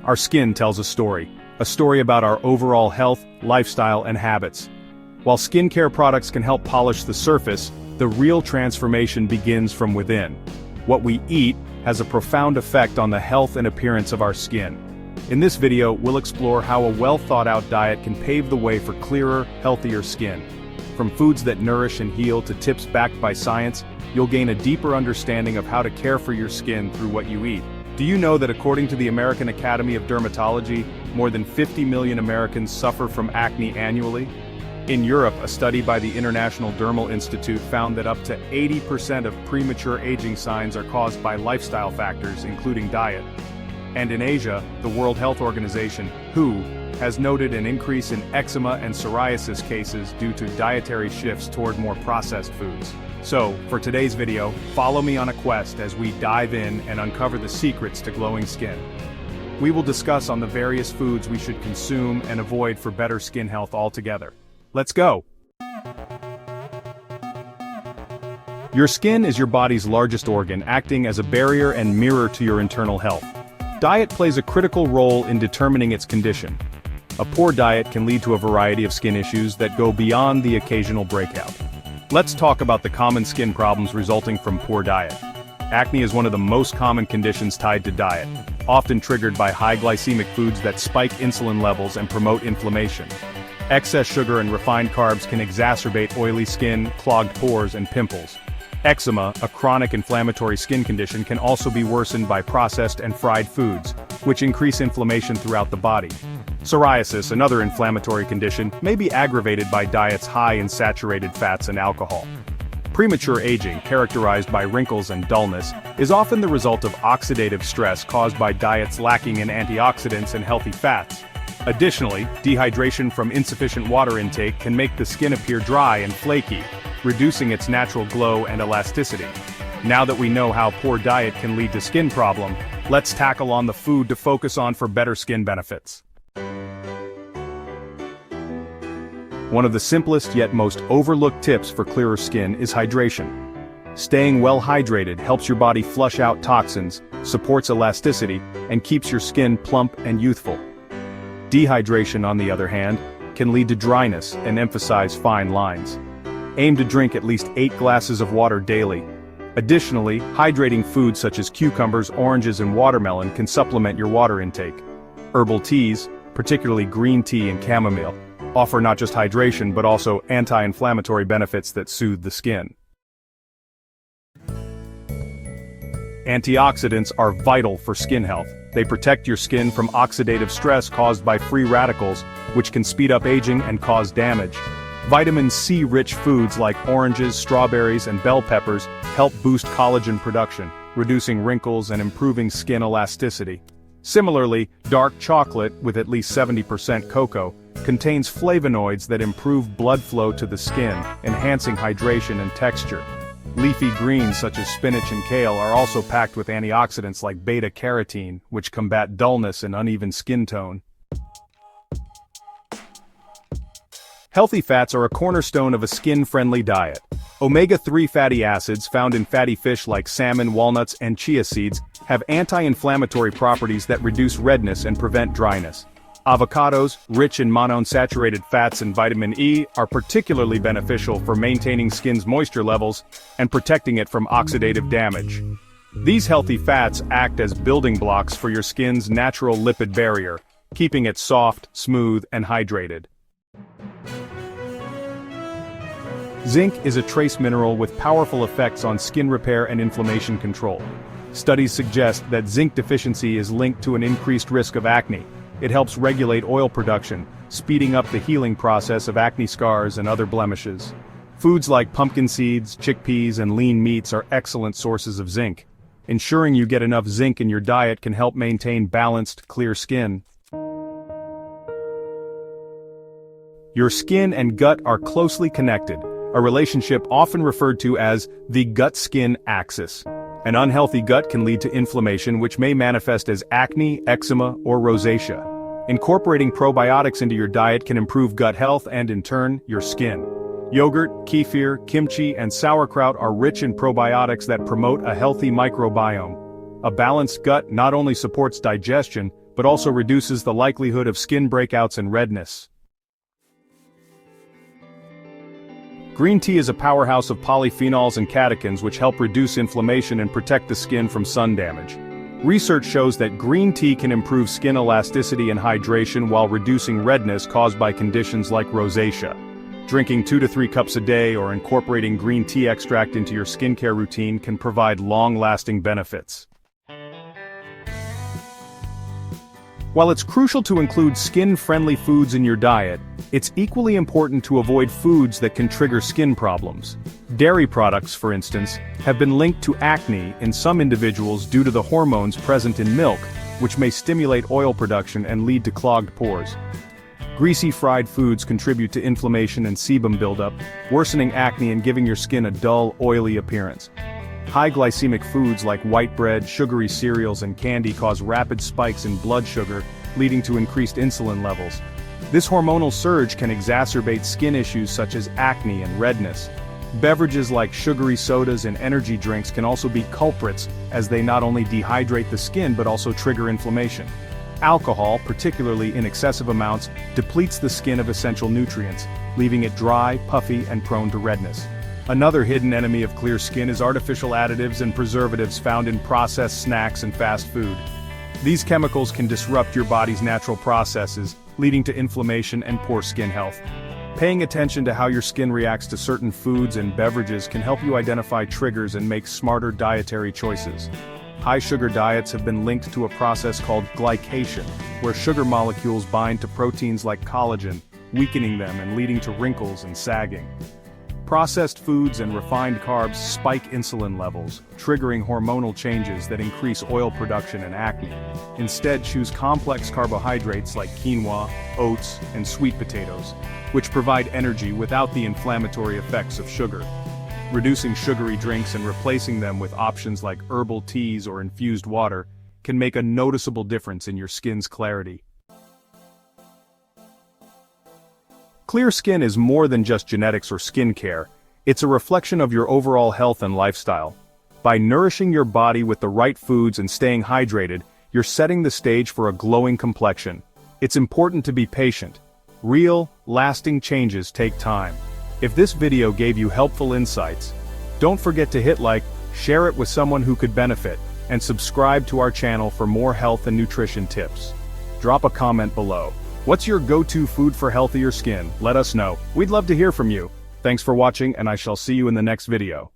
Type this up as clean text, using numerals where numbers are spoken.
our skin tells a story about our overall health, lifestyle, and habits. While skincare products can help polish the surface, the real transformation begins from within. What we eat has a profound effect on the health and appearance of our skin. In this video, we'll explore how a well-thought-out diet can pave the way for clearer, healthier skin. From foods that nourish and heal to tips backed by science, you'll gain a deeper understanding of how to care for your skin through what you eat. Do you know that according to the American Academy of Dermatology, more than 50 million Americans suffer from acne annually? In Europe, a study by the International Dermal Institute found that up to 80% of premature aging signs are caused by lifestyle factors, including diet. And in Asia, the World Health Organization, WHO, has noted an increase in eczema and psoriasis cases due to dietary shifts toward more processed foods. So, for today's video, follow me on a quest as we dive in and uncover the secrets to glowing skin. We will discuss on the various foods we should consume and avoid for better skin health altogether. Let's go! Your skin is your body's largest organ, acting as a barrier and mirror to your internal health. Diet plays a critical role in determining its condition. A poor diet can lead to a variety of skin issues that go beyond the occasional breakout. Let's talk about the common skin problems resulting from poor diet. Acne is one of the most common conditions tied to diet, often triggered by high-glycemic foods that spike insulin levels and promote inflammation. Excess sugar and refined carbs can exacerbate oily skin, clogged pores, and pimples. Eczema, a chronic inflammatory skin condition, can also be worsened by processed and fried foods, which increase inflammation throughout the body. Psoriasis, another inflammatory condition, may be aggravated by diets high in saturated fats and alcohol. Premature aging, characterized by wrinkles and dullness, is often the result of oxidative stress caused by diets lacking in antioxidants and healthy fats. Additionally, dehydration from insufficient water intake can make the skin appear dry and flaky, reducing its natural glow and elasticity. Now that we know how poor diet can lead to skin problems, let's tackle on the food to focus on for better skin benefits. One of the simplest yet most overlooked tips for clearer skin is hydration. Staying well hydrated helps your body flush out toxins, supports elasticity, and keeps your skin plump and youthful. Dehydration, on the other hand, can lead to dryness and emphasize fine lines. Aim to drink at least 8 glasses of water daily. Additionally, hydrating foods such as cucumbers, oranges, and watermelon can supplement your water intake. Herbal teas, particularly green tea and chamomile, offer not just hydration but also anti-inflammatory benefits that soothe the skin. Antioxidants are vital for skin health. They protect your skin from oxidative stress caused by free radicals, which can speed up aging and cause damage. Vitamin C-rich foods like oranges, strawberries, and bell peppers help boost collagen production, reducing wrinkles and improving skin elasticity. Similarly, dark chocolate, with at least 70% cocoa, contains flavonoids that improve blood flow to the skin, enhancing hydration and texture. Leafy greens such as spinach and kale are also packed with antioxidants like beta-carotene, which combat dullness and uneven skin tone. Healthy fats are a cornerstone of a skin-friendly diet. Omega-3 fatty acids found in fatty fish like salmon, walnuts, and chia seeds have anti-inflammatory properties that reduce redness and prevent dryness. Avocados, rich in monounsaturated fats and vitamin E, are particularly beneficial for maintaining skin's moisture levels and protecting it from oxidative damage. These healthy fats act as building blocks for your skin's natural lipid barrier, keeping it soft, smooth, and hydrated. Zinc is a trace mineral with powerful effects on skin repair and inflammation control. Studies suggest that zinc deficiency is linked to an increased risk of acne. It helps regulate oil production, speeding up the healing process of acne scars and other blemishes. Foods like pumpkin seeds, chickpeas, and lean meats are excellent sources of zinc. Ensuring you get enough zinc in your diet can help maintain balanced, clear skin. Your skin and gut are closely connected, a relationship often referred to as the gut-skin axis. An unhealthy gut can lead to inflammation, which may manifest as acne, eczema, or rosacea. Incorporating probiotics into your diet can improve gut health and, in turn, your skin. Yogurt, kefir, kimchi, and sauerkraut are rich in probiotics that promote a healthy microbiome. A balanced gut not only supports digestion, but also reduces the likelihood of skin breakouts and redness. Green tea is a powerhouse of polyphenols and catechins which help reduce inflammation and protect the skin from sun damage. Research shows that green tea can improve skin elasticity and hydration while reducing redness caused by conditions like rosacea. Drinking 2 to 3 cups a day or incorporating green tea extract into your skincare routine can provide long-lasting benefits. While it's crucial to include skin-friendly foods in your diet, it's equally important to avoid foods that can trigger skin problems. Dairy products, for instance, have been linked to acne in some individuals due to the hormones present in milk, which may stimulate oil production and lead to clogged pores. Greasy fried foods contribute to inflammation and sebum buildup, worsening acne and giving your skin a dull, oily appearance. High-glycemic foods like white bread, sugary cereals and candy cause rapid spikes in blood sugar, leading to increased insulin levels. This hormonal surge can exacerbate skin issues such as acne and redness. Beverages like sugary sodas and energy drinks can also be culprits, as they not only dehydrate the skin but also trigger inflammation. Alcohol, particularly in excessive amounts, depletes the skin of essential nutrients, leaving it dry, puffy, and prone to redness. Another hidden enemy of clear skin is artificial additives and preservatives found in processed snacks and fast food. These chemicals can disrupt your body's natural processes, leading to inflammation and poor skin health. Paying attention to how your skin reacts to certain foods and beverages can help you identify triggers and make smarter dietary choices. High-sugar diets have been linked to a process called glycation, where sugar molecules bind to proteins like collagen, weakening them and leading to wrinkles and sagging. Processed foods and refined carbs spike insulin levels, triggering hormonal changes that increase oil production and acne. Instead, choose complex carbohydrates like quinoa, oats, and sweet potatoes, which provide energy without the inflammatory effects of sugar. Reducing sugary drinks and replacing them with options like herbal teas or infused water can make a noticeable difference in your skin's clarity. Clear skin is more than just genetics or skincare, it's a reflection of your overall health and lifestyle. By nourishing your body with the right foods and staying hydrated, you're setting the stage for a glowing complexion. It's important to be patient. Real, lasting changes take time. If this video gave you helpful insights, don't forget to hit like, share it with someone who could benefit, and subscribe to our channel for more health and nutrition tips. Drop a comment below. What's your go-to food for healthier skin? Let us know. We'd love to hear from you. Thanks for watching, and I shall see you in the next video.